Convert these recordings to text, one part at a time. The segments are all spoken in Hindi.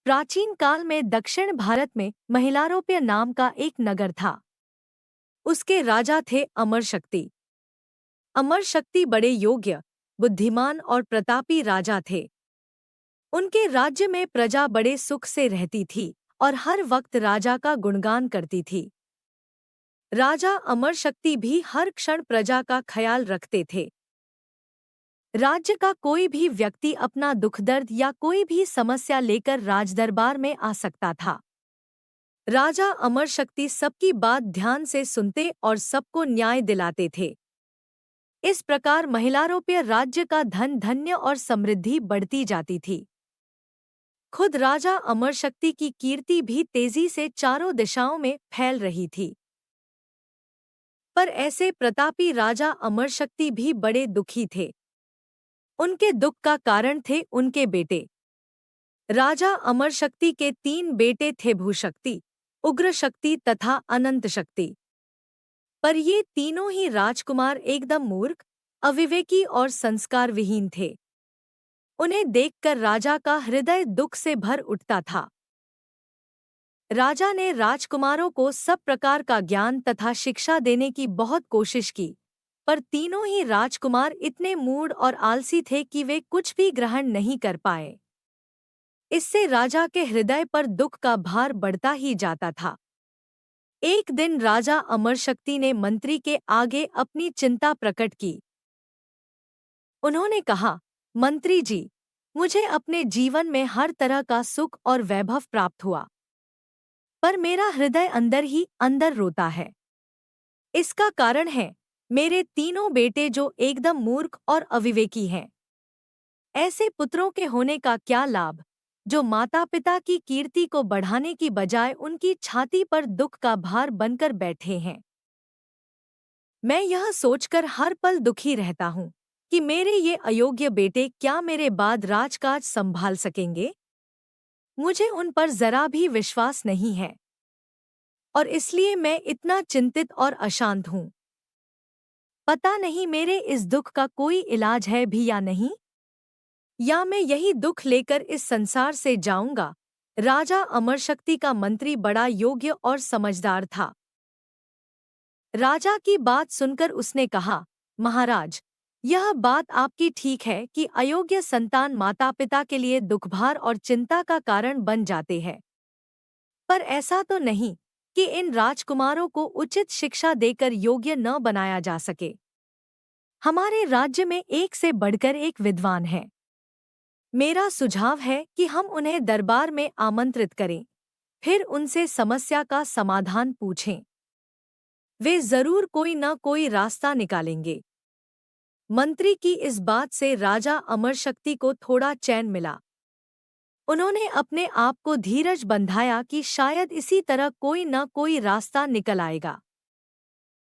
प्राचीन काल में दक्षिण भारत में महिलारोप्य नाम का एक नगर था। उसके राजा थे अमर शक्ति। अमर शक्ति बड़े योग्य, बुद्धिमान और प्रतापी राजा थे। उनके राज्य में प्रजा बड़े सुख से रहती थी और हर वक्त राजा का गुणगान करती थी। राजा अमर शक्ति भी हर क्षण प्रजा का ख्याल रखते थे। राज्य का कोई भी व्यक्ति अपना दुख दर्द या कोई भी समस्या लेकर राजदरबार में आ सकता था। राजा अमर शक्ति सबकी बात ध्यान से सुनते और सबको न्याय दिलाते थे। इस प्रकार महिलारोप्य राज्य का धन धन्य और समृद्धि बढ़ती जाती थी। खुद राजा अमर शक्ति की कीर्ति भी तेजी से चारों दिशाओं में फैल रही थी। पर ऐसे प्रतापी राजा अमर शक्ति भी बड़े दुखी थे। उनके दुख का कारण थे उनके बेटे। राजा अमर शक्ति के 3 बेटे थे, भूशक्ति, उग्र शक्ति तथा अनंत शक्ति। पर ये तीनों ही राजकुमार एकदम मूर्ख, अविवेकी और संस्कार विहीन थे। उन्हें देखकर राजा का हृदय दुख से भर उठता था। राजा ने राजकुमारों को सब प्रकार का ज्ञान तथा शिक्षा देने की बहुत कोशिश की, पर तीनों ही राजकुमार इतने मूढ़ और आलसी थे कि वे कुछ भी ग्रहण नहीं कर पाए। इससे राजा के हृदय पर दुख का भार बढ़ता ही जाता था। एक दिन राजा अमर शक्ति ने मंत्री के आगे अपनी चिंता प्रकट की। उन्होंने कहा, मंत्री जी, मुझे अपने जीवन में हर तरह का सुख और वैभव प्राप्त हुआ, पर मेरा हृदय अंदर ही अंदर रोता है। इसका कारण है मेरे तीनों बेटे जो एकदम मूर्ख और अविवेकी हैं। ऐसे पुत्रों के होने का क्या लाभ, जो माता पिता की कीर्ति को बढ़ाने की बजाय उनकी छाती पर दुख का भार बनकर बैठे हैं। मैं यह सोचकर हर पल दुखी रहता हूँ कि मेरे ये अयोग्य बेटे क्या मेरे बाद राजकाज संभाल सकेंगे। मुझे उन पर जरा भी विश्वास नहीं है और इसलिए मैं इतना चिंतित और अशांत हूँ। पता नहीं मेरे इस दुख का कोई इलाज है भी या नहीं, या मैं यही दुख लेकर इस संसार से जाऊंगा। राजा अमर शक्ति का मंत्री बड़ा योग्य और समझदार था। राजा की बात सुनकर उसने कहा, महाराज, यह बात आपकी ठीक है कि अयोग्य संतान माता पिता के लिए दुखभार और चिंता का कारण बन जाते हैं, पर ऐसा तो नहीं कि इन राजकुमारों को उचित शिक्षा देकर योग्य न बनाया जा सके। हमारे राज्य में एक से बढ़कर एक विद्वान है। मेरा सुझाव है कि हम उन्हें दरबार में आमंत्रित करें, फिर उनसे समस्या का समाधान पूछें। वे जरूर कोई न कोई रास्ता निकालेंगे। मंत्री की इस बात से राजा अमर शक्ति को थोड़ा चैन मिला। उन्होंने अपने आप को धीरज बंधाया कि शायद इसी तरह कोई न कोई रास्ता निकल आएगा।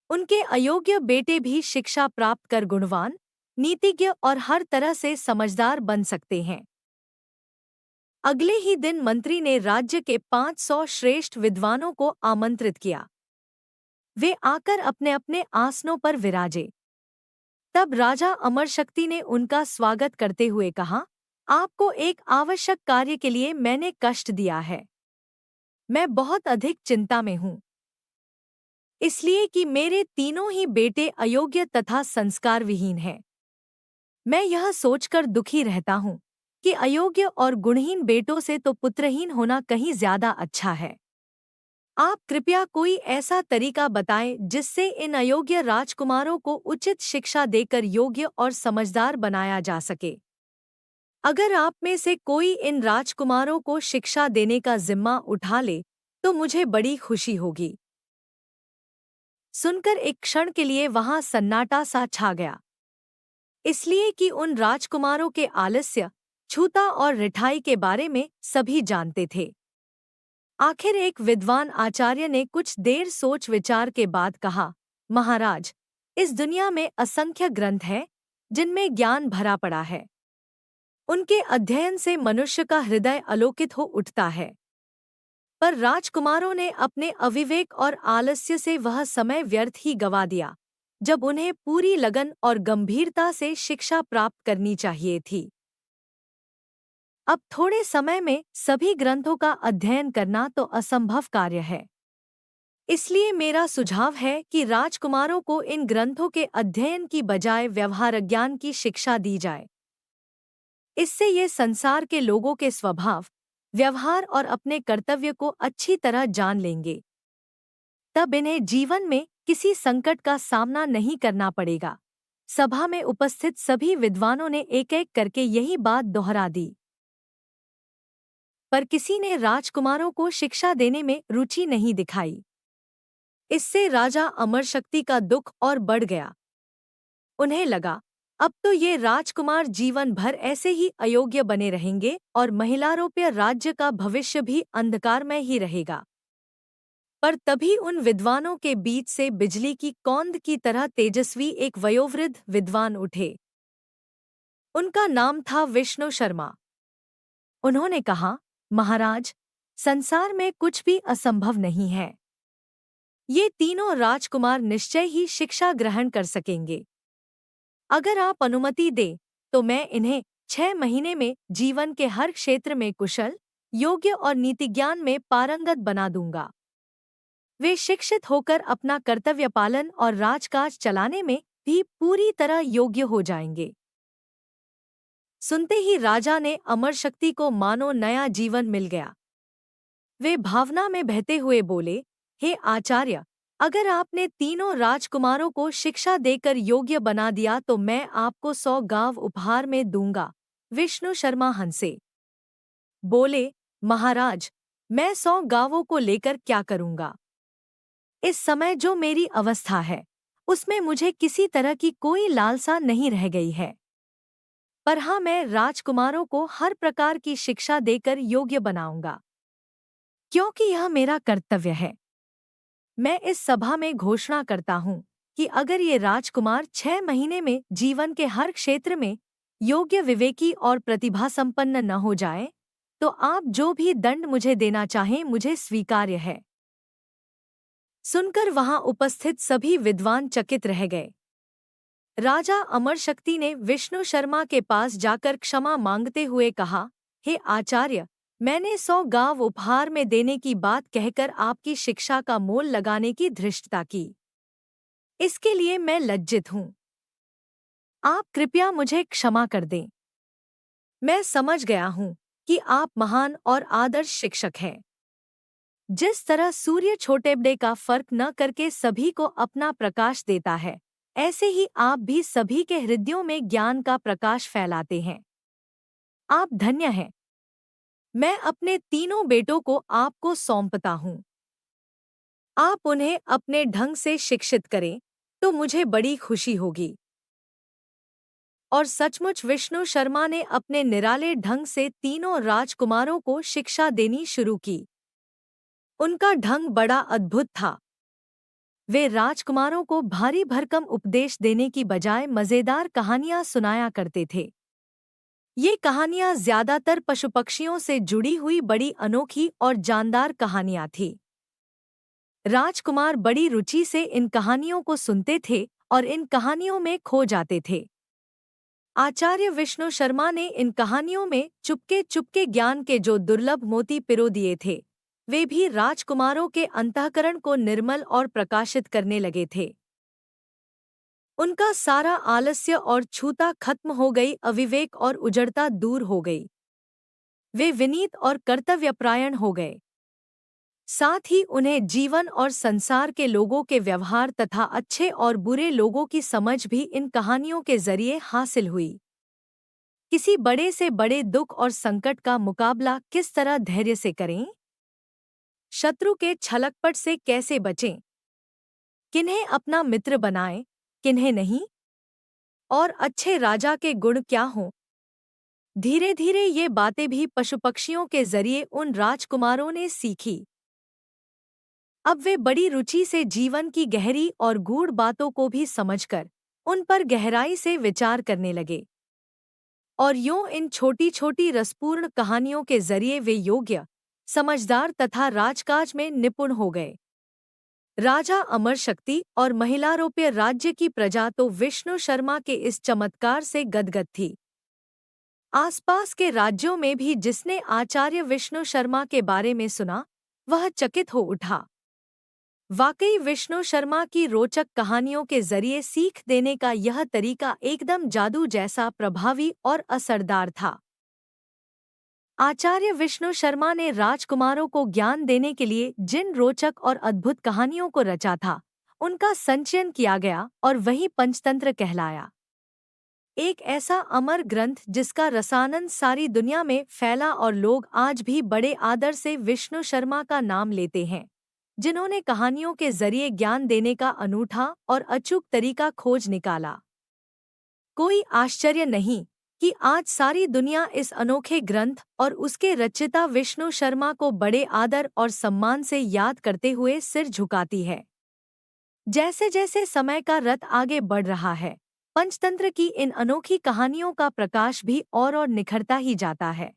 उनके अयोग्य बेटे भी शिक्षा प्राप्त कर गुणवान, नीतिज्ञ और हर तरह से समझदार बन सकते हैं। अगले ही दिन मंत्री ने राज्य के 500 श्रेष्ठ विद्वानों को आमंत्रित किया। वे आकर अपने अपने आसनों पर विराजे। तब राजा अमर शक्ति ने उनका स्वागत करते हुए कहा, आपको एक आवश्यक कार्य के लिए मैंने कष्ट दिया है। मैं बहुत अधिक चिंता में हूँ, इसलिए कि मेरे तीनों ही बेटे अयोग्य तथा संस्कार विहीन हैं। मैं यह सोचकर दुखी रहता हूँ कि अयोग्य और गुणहीन बेटों से तो पुत्रहीन होना कहीं ज्यादा अच्छा है। आप कृपया कोई ऐसा तरीका बताएं जिससे इन अयोग्य राजकुमारों को उचित शिक्षा देकर योग्य और समझदार बनाया जा सके। अगर आप में से कोई इन राजकुमारों को शिक्षा देने का जिम्मा उठा ले तो मुझे बड़ी खुशी होगी। सुनकर एक क्षण के लिए वहां सन्नाटा सा छा गया, इसलिए कि उन राजकुमारों के आलस्य, छूता और रिठाई के बारे में सभी जानते थे। आखिर एक विद्वान आचार्य ने कुछ देर सोच विचार के बाद कहा, महाराज, इस दुनिया में असंख्य ग्रंथ हैं जिनमें ज्ञान भरा पड़ा है। उनके अध्ययन से मनुष्य का हृदय आलोकित हो उठता है, पर राजकुमारों ने अपने अविवेक और आलस्य से वह समय व्यर्थ ही गवा दिया जब उन्हें पूरी लगन और गंभीरता से शिक्षा प्राप्त करनी चाहिए थी। अब थोड़े समय में सभी ग्रंथों का अध्ययन करना तो असंभव कार्य है। इसलिए मेरा सुझाव है कि राजकुमारों को इन ग्रंथों के अध्ययन की बजाय व्यवहार ज्ञान की शिक्षा दी जाए। इससे ये संसार के लोगों के स्वभाव, व्यवहार और अपने कर्तव्य को अच्छी तरह जान लेंगे। तब इन्हें जीवन में किसी संकट का सामना नहीं करना पड़ेगा। सभा में उपस्थित सभी विद्वानों ने एक-एक करके यही बात दोहरा दी। पर किसी ने राजकुमारों को शिक्षा देने में रुचि नहीं दिखाई। इससे राजा अमरशक्ति का दुख और बढ़ गया। उन्हें लगा, अब तो ये राजकुमार जीवन भर ऐसे ही अयोग्य बने रहेंगे और महिलारोप्य राज्य का भविष्य भी अंधकारमय ही रहेगा। पर तभी उन विद्वानों के बीच से बिजली की कौंद की तरह तेजस्वी एक वयोवृद्ध विद्वान उठे। उनका नाम था विष्णु शर्मा। उन्होंने कहा, महाराज, संसार में कुछ भी असंभव नहीं है। ये तीनों राजकुमार निश्चय ही शिक्षा ग्रहण कर सकेंगे। अगर आप अनुमति दें तो मैं इन्हें 6 महीने में जीवन के हर क्षेत्र में कुशल, योग्य और नीतिज्ञान में पारंगत बना दूंगा। वे शिक्षित होकर अपना कर्तव्य पालन और राजकाज चलाने में भी पूरी तरह योग्य हो जाएंगे। सुनते ही राजा ने अमरशक्ति को मानो नया जीवन मिल गया। वे भावना में बहते हुए बोले, हे आचार्य, अगर आपने तीनों राजकुमारों को शिक्षा देकर योग्य बना दिया तो मैं आपको 100 गांव उपहार में दूंगा। विष्णु शर्मा हंसे। बोले, महाराज, मैं 100 गांवों को लेकर क्या करूंगा? इस समय जो मेरी अवस्था है, उसमें मुझे किसी तरह की कोई लालसा नहीं रह गई है। पर हाँ, मैं राजकुमारों को हर प्रकार की शिक्षा देकर योग्य बनाऊंगा, क्योंकि यह मेरा कर्तव्य है। मैं इस सभा में घोषणा करता हूँ कि अगर ये राजकुमार 6 महीने में जीवन के हर क्षेत्र में योग्य, विवेकी और प्रतिभा संपन्न न हो जाए, तो आप जो भी दंड मुझे देना चाहें मुझे स्वीकार्य है। सुनकर वहां उपस्थित सभी विद्वान चकित रह गए। राजा अमरशक्ति ने विष्णु शर्मा के पास जाकर क्षमा मांगते हुए कहा, हे आचार्य, मैंने 100 गांव उपहार में देने की बात कहकर आपकी शिक्षा का मोल लगाने की धृष्टता की। इसके लिए मैं लज्जित हूँ। आप कृपया मुझे क्षमा कर दें। मैं समझ गया हूँ कि आप महान और आदर्श शिक्षक हैं। जिस तरह सूर्य छोटे बड़े का फर्क न करके सभी को अपना प्रकाश देता है, ऐसे ही आप भी सभी के हृदयों में ज्ञान का प्रकाश फैलाते हैं। आप धन्य हैं। मैं अपने तीनों बेटों को आपको सौंपता हूँ। आप उन्हें अपने ढंग से शिक्षित करें तो मुझे बड़ी खुशी होगी। और सचमुच विष्णु शर्मा ने अपने निराले ढंग से तीनों राजकुमारों को शिक्षा देनी शुरू की। उनका ढंग बड़ा अद्भुत था। वे राजकुमारों को भारी भरकम उपदेश देने की बजाय मजेदार कहानियां सुनाया करते थे। ये कहानियां ज्यादातर पशु पक्षियों से जुड़ी हुई बड़ी अनोखी और जानदार कहानियां थीं। राजकुमार बड़ी रुचि से इन कहानियों को सुनते थे और इन कहानियों में खो जाते थे। आचार्य विष्णु शर्मा ने इन कहानियों में चुपके चुपके ज्ञान के जो दुर्लभ मोती पिरो दिए थे, वे भी राजकुमारों के अंतःकरण को निर्मल और प्रकाशित करने लगे थे। उनका सारा आलस्य और छूता खत्म हो गई, अविवेक और उजड़ता दूर हो गई। वे विनीत और कर्तव्यपरायण हो गए। साथ ही उन्हें जीवन और संसार के लोगों के व्यवहार तथा अच्छे और बुरे लोगों की समझ भी इन कहानियों के जरिए हासिल हुई। किसी बड़े से बड़े दुख और संकट का मुकाबला किस तरह धैर्य से करें, शत्रु के छलकपट से कैसे बचें, किन्हें अपना मित्र बनाएं, किन्हें नहीं, और अच्छे राजा के गुण क्या हों। धीरे धीरे ये बातें भी पशु पक्षियों के जरिए उन राजकुमारों ने सीखी। अब वे बड़ी रुचि से जीवन की गहरी और गूढ़ बातों को भी समझकर उन पर गहराई से विचार करने लगे। और यूं इन छोटी छोटी रसपूर्ण कहानियों के जरिए वे योग्य, समझदार तथा राजकाज में निपुण हो गए। राजा अमरशक्ति और महिलारोप्य राज्य की प्रजा तो विष्णु शर्मा के इस चमत्कार से गदगद थी। आसपास के राज्यों में भी जिसने आचार्य विष्णु शर्मा के बारे में सुना, वह चकित हो उठा। वाकई विष्णु शर्मा की रोचक कहानियों के जरिए सीख देने का यह तरीका एकदम जादू जैसा प्रभावी और असरदार था। आचार्य विष्णु शर्मा ने राजकुमारों को ज्ञान देने के लिए जिन रोचक और अद्भुत कहानियों को रचा था, उनका संचयन किया गया और वही पंचतंत्र कहलाया। एक ऐसा अमर ग्रंथ जिसका रसानंद सारी दुनिया में फैला और लोग आज भी बड़े आदर से विष्णु शर्मा का नाम लेते हैं, जिन्होंने कहानियों के जरिए ज्ञान देने का अनूठा और अचूक तरीका खोज निकाला। कोई आश्चर्य नहीं कि आज सारी दुनिया इस अनोखे ग्रंथ और उसके रचयिता विष्णु शर्मा को बड़े आदर और सम्मान से याद करते हुए सिर झुकाती है। जैसे जैसे समय का रथ आगे बढ़ रहा है, पंचतंत्र की इन अनोखी कहानियों का प्रकाश भी और निखरता ही जाता है।